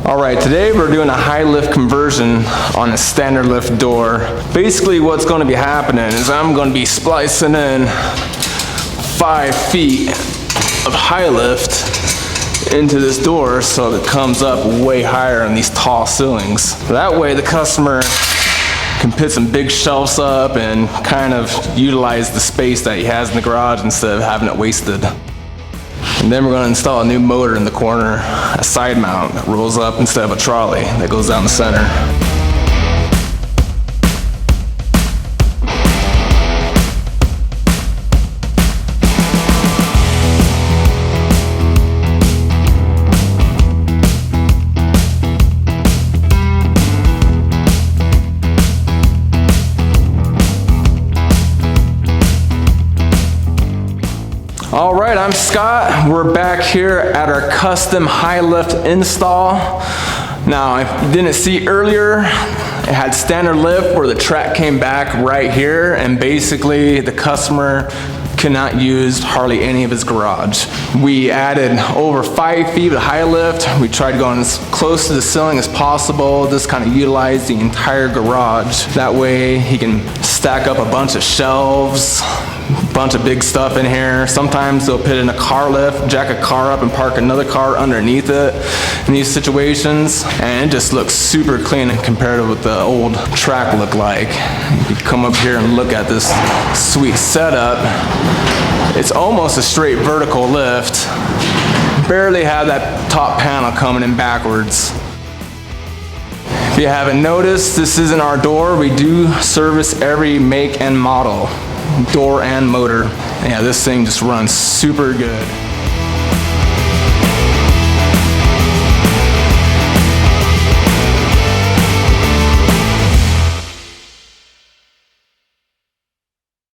Alright, today we're doing a high lift conversion on a standard lift door. Basically what's going to be happening is I'm going to be splicing in 5 feet of high lift into this door so that it comes up way higher on these tall ceilings. That way the customer can put some big shelves up and kind of utilize the space that he has in the garage instead of having it wasted. And then we're going to install a new motor in the corner, a side mount that rolls up instead of a trolley that goes down the center. All right, I'm Scott. We're back here at our custom high lift install. Now, if you didn't see earlier, it had standard lift where the track came back right here, and basically the customer could not use hardly any of his garage. We added over 5 feet of high lift. We tried going as close to the ceiling as possible, just kind of utilize the entire garage. That way he can stack up a bunch of shelves, bunch of big stuff in here. Sometimes they'll put in a car lift, jack a car up and park another car underneath it in these situations, and it just looks super clean compared to what the old track looked like. You come up here and look at this sweet setup. It's almost a straight vertical lift. Barely have that top panel coming in backwards. If you haven't noticed, this isn't our door. We do service every make and model, door and motor. Yeah, this thing just runs super good.